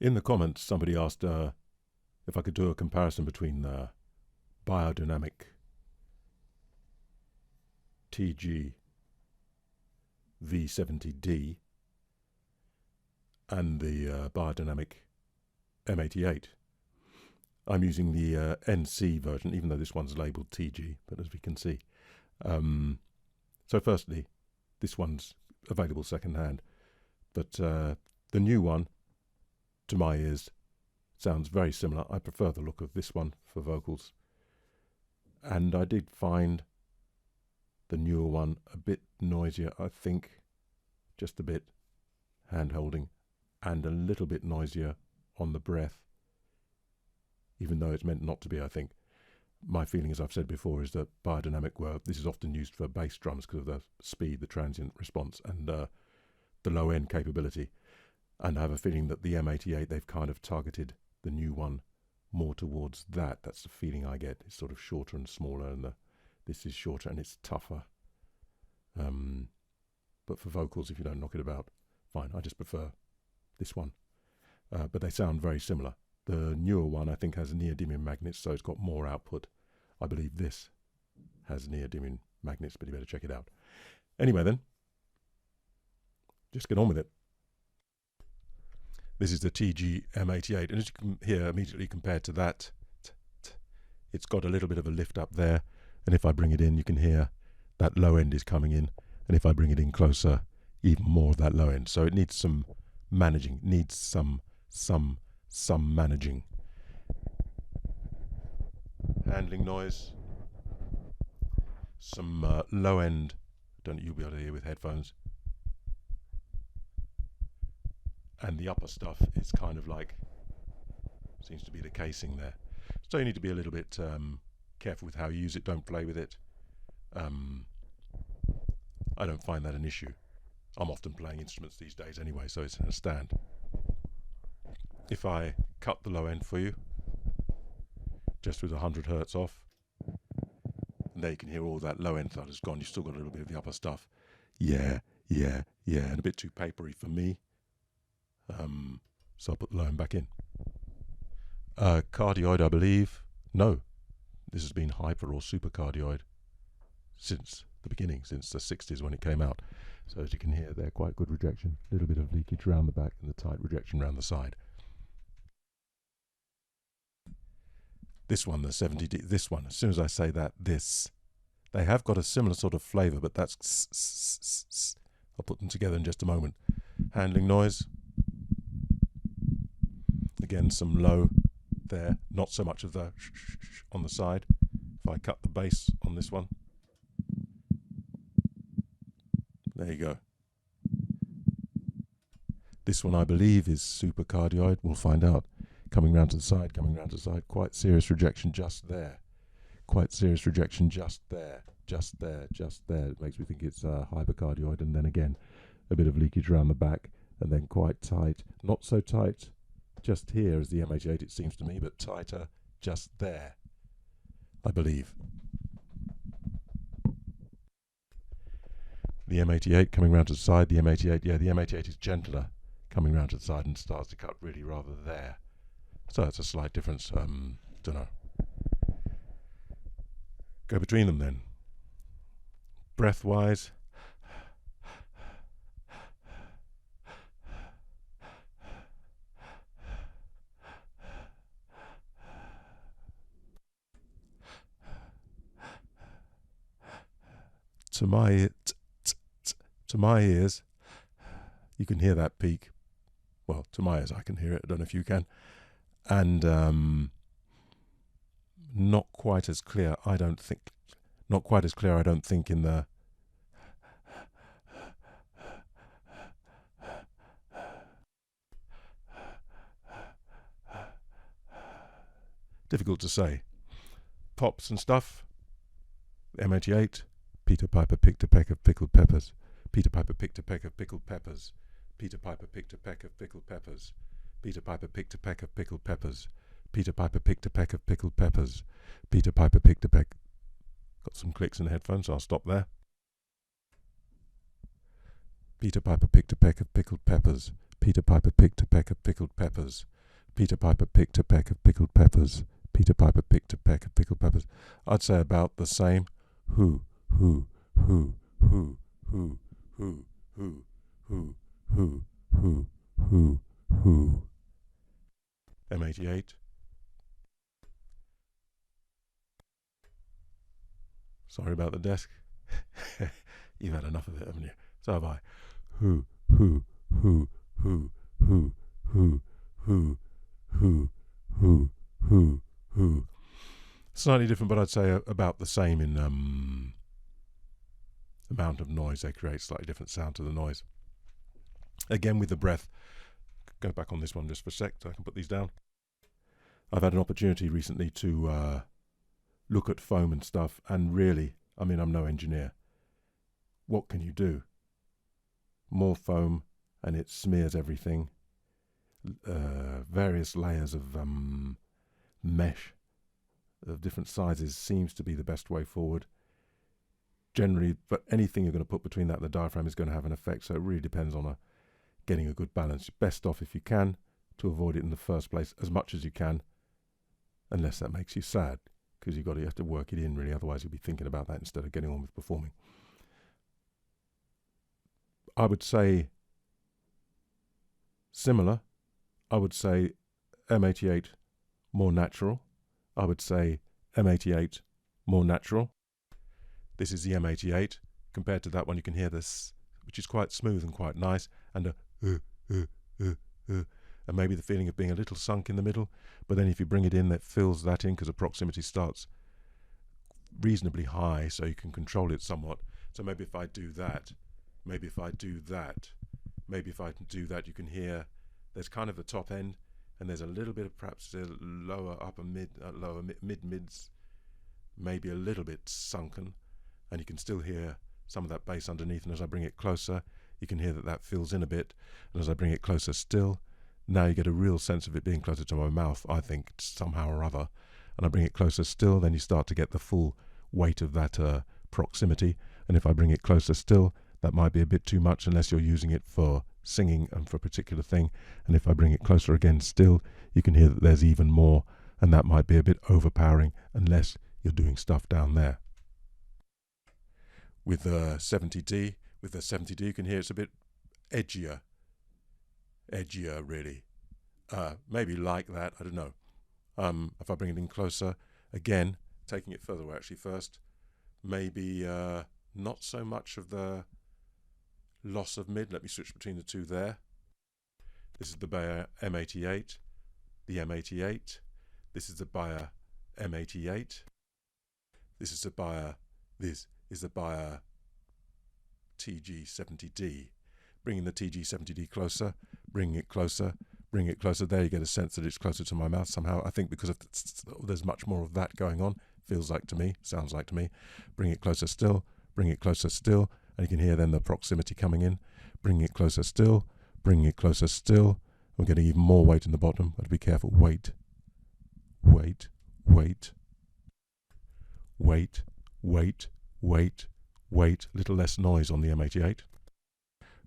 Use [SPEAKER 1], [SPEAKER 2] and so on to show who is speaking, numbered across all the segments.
[SPEAKER 1] In the comments, somebody asked if I could do a comparison between Beyerdynamic TG V70D and the Beyerdynamic M88. I'm using the NC version, even though this one's labelled TG, but as we can see. So firstly, this one's available second-hand, but the new one, to my ears, sounds very similar. I prefer the look of this one for vocals, and I did find the newer one a bit noisier, I think, just a bit hand-holding, and a little bit noisier on the breath, even though it's meant not to be, I think. My feeling, as I've said before, is that Beyerdynamic, this is often used for bass drums because of the speed, the transient response, and the low-end capability. And I have a feeling that the M88, they've kind of targeted the new one more towards that. That's the feeling I get. It's sort of shorter and smaller, and this is shorter and it's tougher. But for vocals, if you don't knock it about, fine. I just prefer this one. But they sound very similar. The newer one, I think, has neodymium magnets, so it's got more output. I believe this has neodymium magnets, but you better check it out. Anyway then, just get on with it. This is the TG M88, and as you can hear immediately compared to that, it's got a little bit of a lift up there, and if I bring it in, you can hear that low end is coming in, and if I bring it in closer, even more of that low end. So it needs some managing, needs some managing. Handling noise, some low end, you'll be able to hear with headphones. And the upper stuff is kind of like, seems to be the casing there. So you need to be a little bit careful with how you use it, don't play with it. I don't find that an issue. I'm often playing instruments these days anyway, so it's in a stand. If I cut the low end for you, just with 100 hertz off, and there you can hear all that low end that has gone. You've still got a little bit of the upper stuff. Yeah, and a bit too papery for me. So I'll put the low end back in. Cardioid, I believe. No, this has been hyper or super cardioid since the beginning, since the 60s when it came out. So as you can hear, they're quite good rejection. A little bit of leakage around the back and the tight rejection around the side. This one, the 70D, this one, as soon as I say that, they have got a similar sort of flavour, but that's I'll put them together in just a moment. Handling noise. Again, some low there, not so much of the on the side. If I cut the bass on this one, there you go. This one I believe is super cardioid, we'll find out. Coming round to the side, quite serious rejection just there. Quite serious rejection just there. It makes me think it's hypercardioid, and then again, a bit of leakage around the back, and then quite tight. Not so tight just here as the M88 it seems to me, but tighter just there, I believe. The M88 coming round to the side, the M88 is gentler coming round to the side and starts to cut really rather there. So that's a slight difference, don't know. Go between them then. Breath-wise, to my ears, you can hear that peak. Well, to my ears, I can hear it. I don't know if you can. And not quite as clear, I don't think. Not quite as clear, I don't think, in the difficult to say. Pops and stuff. M88. Peter Piper picked a peck of pickled peppers. Peter Piper picked a peck of pickled peppers. Peter Piper picked a peck of pickled peppers. Peter Piper picked a peck of pickled peppers. Peter Piper picked a peck of pickled peppers. Peter Piper picked a peck. Got some clicks in the headphones, so I'll stop there. Peter Piper picked a peck of pickled peppers. Peter Piper picked a peck of pickled peppers. Peter Piper picked a peck of pickled peppers. Peter Piper picked a peck of pickled peppers. I'd say about the same. Who, who, who, who, who, who, who, who, who, who, who, who. M88. Sorry about the desk. You've had enough of it, haven't you? So have I. Who, who, who, who, who, who, who, who, who, who, who. Slightly different, but I'd say about the same in amount of noise they create. Slightly different sound to the noise. Again with the breath. Go back on this one just for a sec so I can put these down. I've had an opportunity recently to look at foam and stuff, and really, I mean, I'm no engineer. What can you do? More foam and it smears everything. Various layers of mesh of different sizes seems to be the best way forward. Generally, but anything you're going to put between that and the diaphragm is going to have an effect, so it really depends on getting a good balance. Best off, if you can, to avoid it in the first place as much as you can, unless that makes you sad, because you have to work it in really, otherwise you'll be thinking about that instead of getting on with performing. I would say similar. I would say M88 more natural. I would say M88 more natural. This is the M88. Compared to that one, you can hear this, which is quite smooth and quite nice, and and maybe the feeling of being a little sunk in the middle. But then if you bring it in, that fills that in, because the proximity starts reasonably high, so you can control it somewhat. So maybe if I do that, maybe if I do that, maybe if I do that, you can hear there's kind of the top end, and there's a little bit of perhaps a lower upper mid, lower mids, maybe a little bit sunken, and you can still hear some of that bass underneath. And as I bring it closer, you can hear that fills in a bit, and as I bring it closer still, now you get a real sense of it being closer to my mouth, I think, somehow or other. And I bring it closer still, then you start to get the full weight of that proximity. And if I bring it closer still, that might be a bit too much unless you're using it for singing and for a particular thing. And if I bring it closer again still, you can hear that there's even more, and that might be a bit overpowering unless you're doing stuff down there. With the 70D, you can hear it's a bit edgier really. Maybe like that, I don't know. If I bring it in closer, again, taking it further away actually first, maybe not so much of the loss of mid. Let me switch between the two there. This is the Beyer M88, the M88. This is the Beyer M88. This is the Beyer TG70D. Bringing the TG70D closer, bringing it closer, bring it closer. There you get a sense that it's closer to my mouth somehow. I think because of there's much more of that going on. Feels like to me, sounds like to me. Bring it closer still, bring it closer still. And you can hear then the proximity coming in. Bringing it closer still, bringing it closer still. We're getting even more weight in the bottom. Got to be careful. Wait, wait, wait, wait, wait, wait, wait. A little less noise on the M88.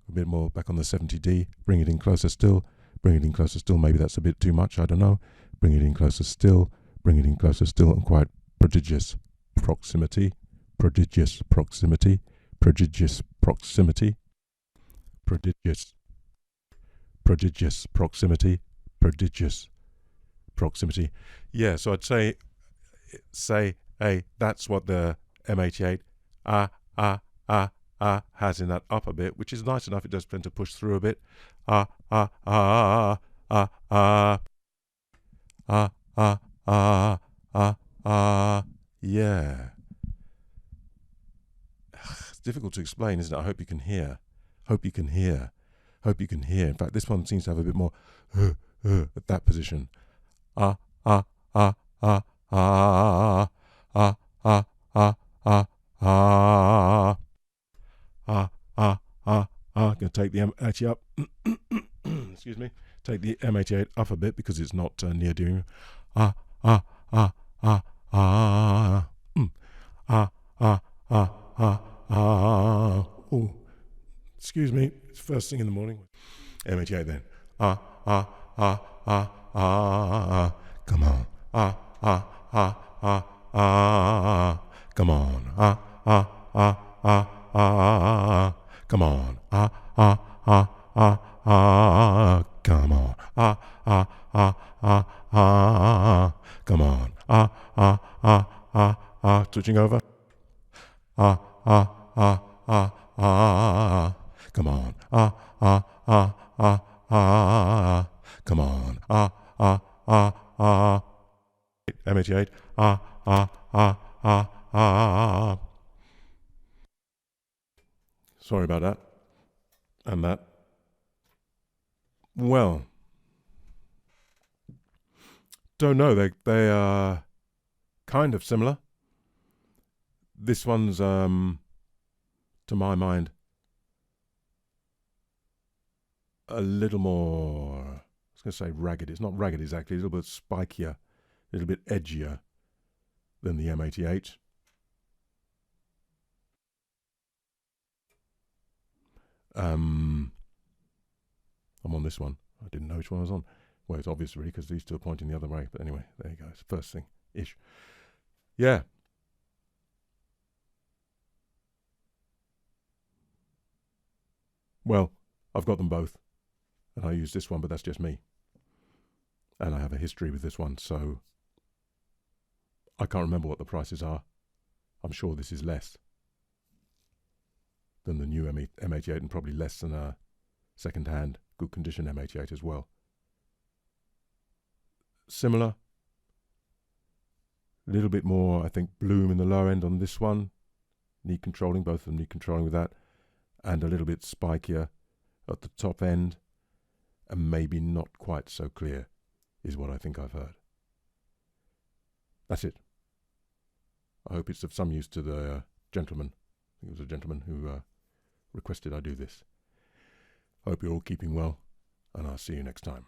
[SPEAKER 1] A bit more back on the 70D. Bring it in closer still. Bring it in closer still. Maybe that's a bit too much. I don't know. Bring it in closer still. Bring it in closer still. And quite prodigious proximity. Prodigious proximity. Prodigious proximity. Prodigious. Prodigious proximity. Prodigious proximity. Yeah, so I'd say, hey, that's what the M88 has in that upper bit, which is nice enough. It does tend to push through a bit. Yeah. It's difficult to explain, isn't it? I hope you can hear. Hope you can hear. Hope you can hear. In fact, this one seems to have a bit more at that position. I'm going to take the M88 up. Excuse me. Take the M88 up a bit because it's not near doing. Excuse me. It's first thing in the morning. M88 then. Come on. Come on. Come on. Come on. Come on. Switching over. Come on. Come on. M88. Sorry about that. And that. Well, don't know. They are kind of similar. This one's, to my mind, a little more, I was going to say ragged. It's not ragged exactly. A little bit spikier, a little bit edgier than the M88. I'm on this one. I didn't know which one I was on. Well, it's obvious really because these two are pointing the other way. But anyway, there you go. It's the first thing-ish. Yeah. Well, I've got them both. And I use this one, but that's just me. And I have a history with this one, so I can't remember what the prices are. I'm sure this is less than the new M88 and probably less than a second-hand, good condition M88 as well. Similar. A little bit more, I think, bloom in the lower end on this one. Need controlling, both of them need controlling with that. And a little bit spikier at the top end. And maybe not quite so clear, is what I think I've heard. That's it. I hope it's of some use to the gentleman. I think it was a gentleman who requested I do this. I hope you're all keeping well, and I'll see you next time.